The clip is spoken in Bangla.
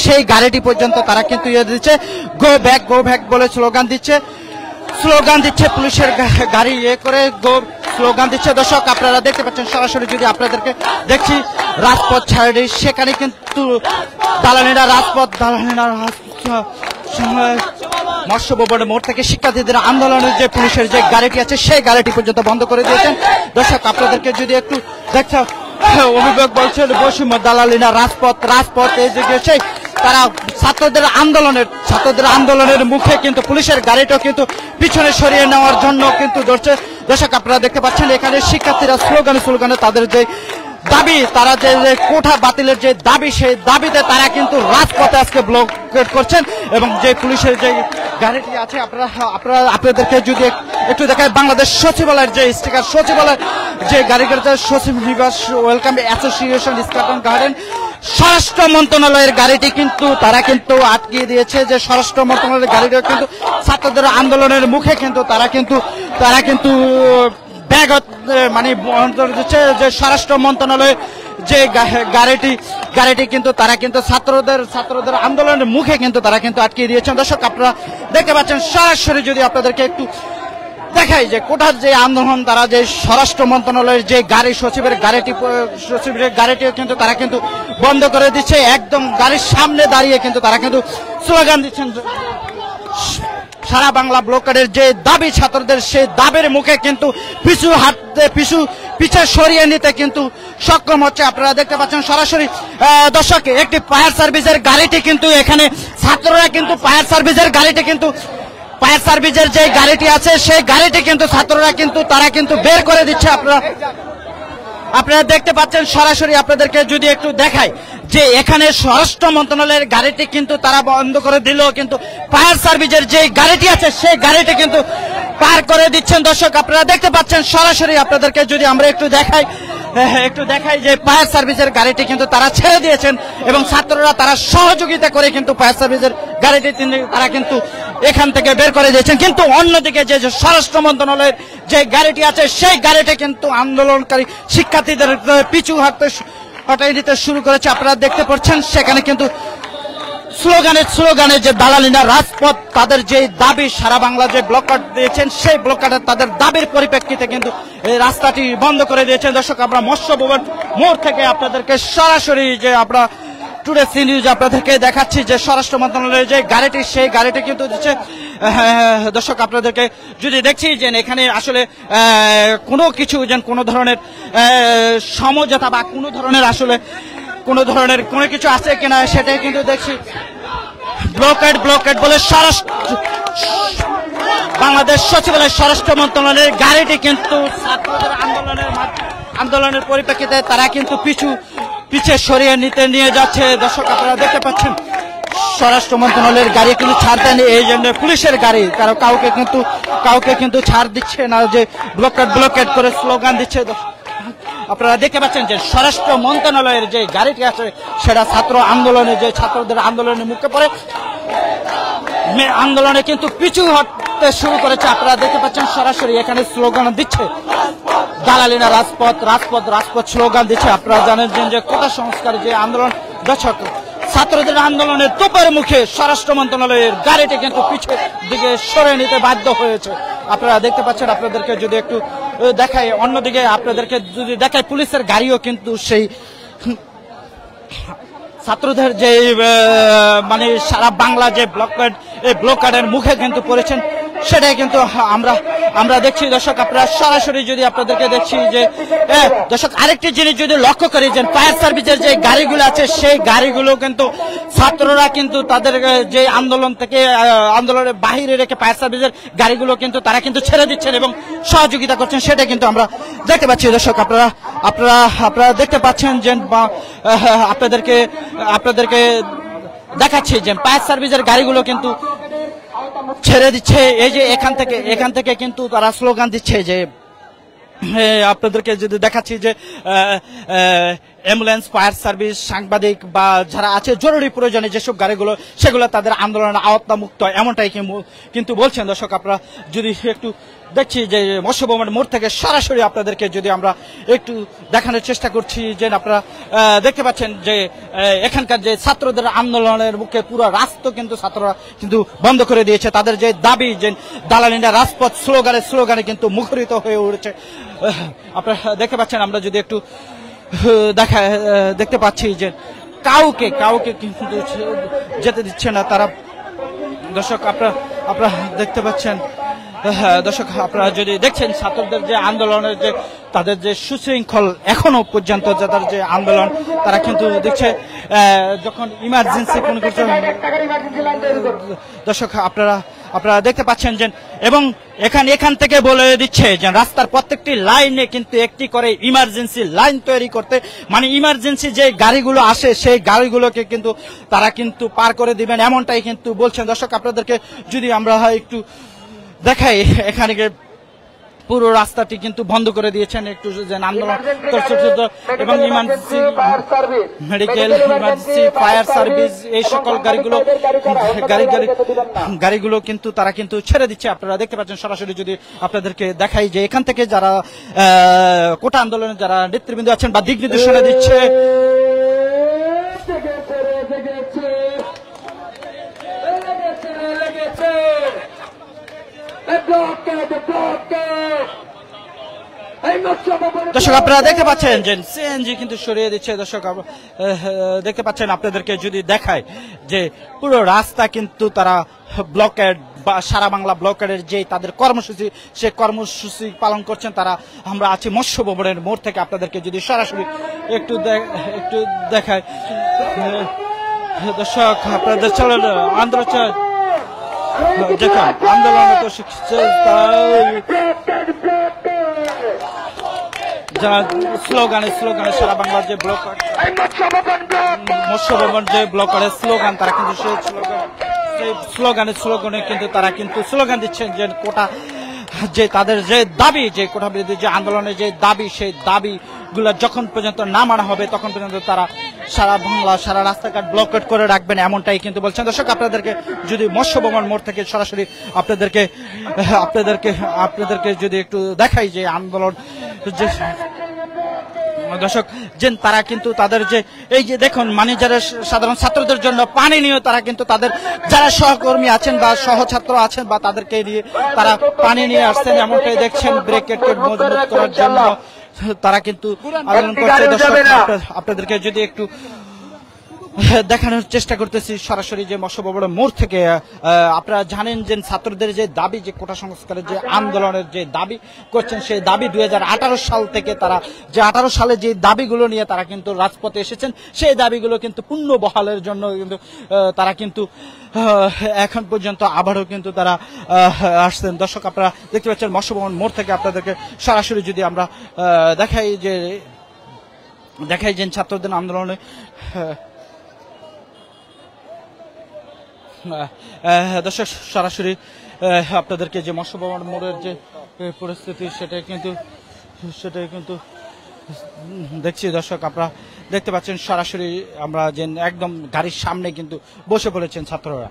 সেই গাড়িটি পর্যন্ত তারা কিন্তু ইয়ে দিচ্ছে, গো ব্যাক বলে স্লোগান দিচ্ছে পুলিশের গাড়ি ইয়ে করে স্লোগান দিচ্ছে। দর্শক আপনারা দেখতে পাচ্ছেন সরাসরি, যদি আপনাদেরকে দেখছি রাজপথ ছাড়ি, সেখানে কিন্তু দালালিরা মৎস্য ভবনের মোড় থেকে শিক্ষার্থীদের আন্দোলনের যে পুলিশের যে গাড়িটি আছে সেই গাড়িটি পর্যন্ত বন্ধ করে দিয়েছেন। দর্শক আপনাদেরকে যদি একটু দেখতে, অভিভাবক বলছেন বৈষম্য দালালিরা রাজপথ এই যে গেছে, তারা ছাত্রদের আন্দোলনের মুখে কিন্তু পুলিশের গাড়িটাও কিন্তু পিছনে সরিয়ে নেওয়ার জন্য কিন্তু ধরছে। দর্শক আপনারা দেখতে পাচ্ছেন এখানে শিক্ষার্থীরা স্লোগানে তাদের যে দাবি, তারা যে কোঠা বাতিলের যে দাবি, সেই দাবিতে তারা কিন্তু রাজপথে আজকে ব্লকেট করছেন। এবং যে পুলিশের যে গাড়িটি আছে আপনাদেরকে যদি একটু দেখায়, বাংলাদেশ সচিবালয়ের যে স্টিকার, সচিবালয়ের যে গাড়িটা সচিব নিবাস ওয়েলকাম অ্যাসোসিয়েশন স্কটন গার্ডেন, স্বরাষ্ট্র মন্ত্রণালয়ের গাড়িটি কিন্তু তারা কিন্তু আটকিয়ে দিয়েছে। যে স্বরাষ্ট্র মন্ত্রণালয়ের গাড়িটা কিন্তু ছাত্রদের আন্দোলনের মুখে কিন্তু তারা কিন্তু ব্যাগ মানে দিচ্ছে। যে স্বরাষ্ট্র মন্ত্রণালয়ের যে গাড়িটি কিন্তু তারা কিন্তু ছাত্রদের আন্দোলনের মুখে কিন্তু তারা কিন্তু আটকিয়ে দিয়েছেন। দর্শক আপনারা দেখতে পাচ্ছেন সরাসরি, যদি আপনাদেরকে একটু দেখাই যে কোটার যে আন্দোলন, তারা যে স্বরাষ্ট্র মন্ত্রণালয়ের যে সচিবের গাড়িটিও কিন্তু তারা কিন্তু বন্ধ করে দিচ্ছে। একদম গাড়ির সামনে দাঁড়িয়ে কিন্তু তারা কিন্তু স্লোগান দিচ্ছেন। সারা বাংলা ব্লকের যে দাবি ছাত্রদের, সেই দাবির মুখে কিন্তু পিছু সরিয়ে নিতে কিন্তু সক্ষম হচ্ছে। আপনারা দেখতে পাচ্ছেন সরাসরি। দর্শক একটি ফায়ার সার্ভিসের গাড়িটি কিন্তু এখানে ছাত্ররা কিন্তু ফায়ার সার্ভিসের যে গাড়িটি আছে সেই গাড়িটি কিন্তু ছাত্ররা কিন্তু তারা কিন্তু বের করে দিচ্ছে। আপনারা দেখতে পাচ্ছেন সরাসরি। আপনাদেরকে যদি একটু দেখাই যে এখানে স্বরাষ্ট্র মন্ত্রণালয়ের গাড়িটি কিন্তু তারা বন্ধ করে দিল, কিন্তু ফায়ার সার্ভিসের যে গাড়িটি আছে সেই গাড়িটি কিন্তু পার করে দিচ্ছেন। দর্শক আপনারা দেখতে পাচ্ছেন সরাসরি। আপনাদেরকে যদি আমরা একটু দেখাই যে ফায়ার সার্ভিসের গাড়িটি কিন্তু তারা ছেড়ে দিয়েছেন এবং ছাত্ররা তারা সহযোগিতা করে কিন্তু ফায়ার সার্ভিসের গাড়িটি তারা কিন্তু এখান থেকে বের করে দিয়েছেন। কিন্তু অন্যদিকে যে স্বরাষ্ট্র মন্ত্রণালয়ের যে গাড়িটি আছে সেই গাড়িটি কিন্তু আন্দোলনকারী শিক্ষার্থীদের পিছু হটাই দিতে শুরু করেছে। আপনারা দেখতে পাচ্ছেন সেখানে কিন্তু স্লোগানে যে দালালিরা রাজপথ, তাদের যে দাবি, সারা বাংলা যে ব্লকআউট দিয়েছেন সেই ব্লকআউটের তাদের দাবির পরিপ্রেক্ষিতে কিন্তু এই রাস্তাটি বন্ধ করে দিয়েছেন। দর্শক আমরা মৎস্য ভবন মোড় থেকে আপনাদেরকে সরাসরি যে আমরা টুডে সি নিউজ আপনাদেরকে দেখাচ্ছি যে স্বরাষ্ট্র মন্ত্রণালয়ের যে গাড়িটি, সেই গাড়িটি কিন্তু দিচ্ছে। দর্শক আপনাদেরকে যদি দেখছি যে এখানে আসলে কোনো কিছু যেন কোনো ধরনের সমঝোতা বা কোনো ধরনের আসলে কোনো কিছু আছে কিনা সেটাই কিন্তু দেখছি। ব্লকেট বলে বাংলাদেশ সচিবালয় স্বরাষ্ট্র মন্ত্রণালয়ের গাড়িটি কিন্তু ছাত্রদের আন্দোলনের পরিপ্রেক্ষিতে তারা কিন্তু পিছে সরিয়ে নিয়ে যাচ্ছে। দর্শক আপনারা দেখতে পাচ্ছেন স্বরাষ্ট্র মন্ত্রণালয়ের গাড়ি কিন্তু ছাড় দেয়নি, এই জন্য পুলিশের গাড়ি কাউকে কিন্তু ছাড় দিচ্ছে না, যে ব্লকেট করে স্লোগান দিচ্ছে। আপনারা দেখতে পাচ্ছেন যে স্বরাষ্ট্র মন্ত্রণালয়ের যে গাড়িটি আছে সেটা ছাত্রদের আন্দোলনের মুখে পড়ে আন্দোলনে কিন্তু পিছু হটতে শুরু করেছে। আপনারা দেখতে পাচ্ছেন সরাসরি এখানে স্লোগান দিচ্ছে দালালিরা রাজপথ স্লোগান দিচ্ছে। আপনারা জানেন যে কোটা সংস্কার যে আন্দোলন, দর্শক ছাত্রদের আন্দোলনের তোপের মুখে স্বরাষ্ট্র মন্ত্রণালয়ের গাড়িটি কিন্তু পিছের দিকে সরে নিতে বাধ্য হয়েছে। আপনারা দেখতে পাচ্ছেন। আপনাদেরকে যদি একটু দেখাই, অন্যদিকে আপনাদেরকে যদি দেখাই পুলিশের গাড়িও কিন্তু সেই ছাত্রদের যে মানে সারা বাংলা যে ব্লকআউটের মুখে কিন্তু পড়েছেন, সেটাই কিন্তু আমরা দেখছি। দর্শক আপনারা সরাসরি যদি আপনাদেরকে দেখছি যে দর্শক আরেকটি জিনিস যদি লক্ষ্য করি যে ফায়ার সার্ভিসের যে গাড়িগুলো আছে সেই গাড়িগুলো কিন্তু ছাত্ররা কিন্তু তাদের যে আন্দোলনের বাহিরে রেখে ফায়ার সার্ভিসের গাড়িগুলো কিন্তু তারা কিন্তু ছেড়ে দিচ্ছেন এবং সহযোগিতা করছেন, সেটা কিন্তু আমরা দেখতে পাচ্ছি। দর্শক আপনারা দেখতে পাচ্ছেন যে আপনাদেরকে দেখাচ্ছি যে ফায়ার সার্ভিসের গাড়িগুলো কিন্তু ছেড়ে দিচ্ছে। এই যে এখান থেকে কিন্তু তারা স্লোগান দিচ্ছে যে আপনাদেরকে যদি দেখাচ্ছি যে অ্যাম্বুলেন্স, ফায়ার সার্ভিস, সাংবাদিক বা যারা আছে জরুরি প্রয়োজনে যেসব গাড়িগুলো সেগুলো তাদের আন্দোলনের আওতামুক্ত, এমনটাই কিন্তু বলছেন। দর্শক আপনারা যদি একটু দেখছি যে মৎস্য ভবনের মোড় থেকে সরাসরি আপনাদেরকে যদি আমরা একটু দেখানোর চেষ্টা করছি যে আপনারা দেখতে পাচ্ছেন যে এখানকার যে ছাত্রদের আন্দোলনের মুখে পুরো রাস্তা কিন্তু ছাত্ররা কিন্তু বন্ধ করে দিয়েছে। তাদের যে দাবি যে দালালিরা রাজপথ স্লোগানে কিন্তু মুখরিত হয়ে উঠেছে। আপনারা দেখতে পাচ্ছেন, আমরা যদি একটু দেখতে পাচ্ছি যে কাউকে কিন্তু যেতে দিচ্ছে না তারা। দর্শক আপনারা দেখতে পাচ্ছেন, দর্শক আপনারা যদি দেখছেন ছাত্রদের যে আন্দোলনের যে তাদের যে সুশৃঙ্খল এখনো পর্যন্ত তাদের যে আন্দোলন, তারা কিন্তু দেখছে যখন ইমার্জেন্সি কোনো কিছু। দর্শক আপনারা দেখতে পাচ্ছেন যে এবং এখান থেকে বলে দিচ্ছে যে রাস্তার প্রত্যেকটি লাইনে কিন্তু একটি করে ইমার্জেন্সি লাইন তৈরি করতে, মানে ইমার্জেন্সি যে গাড়িগুলো আসে সেই গাড়িগুলোকে কিন্তু তারা কিন্তু পার করে দিবেন, এমনটাই কিন্তু বলছেন। দর্শক আপনাদেরকে যদি আমরা একটু দেখাই, এখানে পুরো রাস্তাটি কিন্তু বন্ধ করে দিয়েছেন একটু যে আন্দোলন এবং emergency medical, emergency fire service এই সকল গাড়িগুলো কিন্তু তারা কিন্তু ছেড়ে দিচ্ছে। আপনারা দেখতে পাচ্ছেন সরাসরি যদি আপনাদেরকে দেখাই যে এখান থেকে যারা কোটা আন্দোলনে যারা নেতৃবৃন্দ আছেন বা দিক নির্দেশনা দিচ্ছে, দর্শক আপনারা দেখতে পাচ্ছেন যে সিএনজি কিন্তু সরিয়ে দিচ্ছে। দর্শক দেখতে পাচ্ছেন, আপনাদেরকে যদি দেখায় যে পুরো রাস্তা কিন্তু তারা ব্লকেড বা সারা বাংলা ব্লকের যে তাদের কর্মসূচি সে কর্মসূচি পালন করছেন তারা। আমরা আছি মৎস্য ভবনের মোড় থেকে, আপনাদেরকে যদি সরাসরি একটু দেখায়। দর্শক আপনাদের চলেন আন্দোলন তো শিখছে যারা স্লোগানে সারা বাংলার যে ব্লক মৎস্য ভবন যে ব্লকের স্লোগান, তারা কিন্তু সেই স্লোগানে কিন্তু তারা কিন্তু স্লোগান দিচ্ছেন যে কোটা যে তাদের যে দাবি, যে কোটা বিরোধী যে আন্দোলনের যে দাবি, সেই দাবিগুলো যখন পর্যন্ত না মানা হবে তখন পর্যন্ত তারা সারা বাংলা সারা রাস্তাঘাট ব্লকেট করে রাখবেন, এমনটাই কিন্তু বলছেন। দর্শক আপনাদেরকে যদি মৎস্য ভবন মোড় থেকে সরাসরি আপনাদেরকে যদি একটু দেখাই যে আন্দোলন যে দর্শক যে তারা কিন্তু তাদের যে এই যে দেখুন, মানে যারা সাধারণ ছাত্রদের জন্য পানি নিয়ে তারা কিন্তু তাদের যারা সহকর্মী আছেন বা সহছাত্র আছেন বা তাদেরকে নিয়ে তারা পানি নিয়ে আসছেন, এমনটাই দেখছেন ব্রেকেট মজবুত করার জন্য তারা কিন্তু আন্দোলন করছে। দর্শক আপনাদেরকে যদি একটু দেখানোর চেষ্টা করতেছি সরাসরি যে মৎস্য ভবনের মোড় থেকে। আপনারা জানেন যে ছাত্রদের যে দাবি, যে কোটা সংস্কারের যে আন্দোলনের যে দাবি করছেন, সেই দাবি 2018 সাল থেকে তারা যে 18 সালে যে দাবিগুলো নিয়ে তারা কিন্তু রাজপথে এসেছেন, সেই দাবিগুলো কিন্তু পূর্ণ বহালের জন্য কিন্তু তারা কিন্তু এখন পর্যন্ত আবারও কিন্তু তারা আসছেন। দর্শক আপনারা দেখতে পাচ্ছেন মৎস্য ভবন মোড় থেকে, আপনাদেরকে সরাসরি যদি আমরা দেখাই যে ছাত্রদের আন্দোলনে দর্শক সরাসরি আপনাদেরকে যে মৎস্য ভবন মোড়ের যে পরিস্থিতি সেটাই কিন্তু দেখছি। দর্শক আপনারা দেখতে পাচ্ছেন সরাসরি আমরা যে একদম গাড়ির সামনে কিন্তু বসে পড়েছেন ছাত্ররা।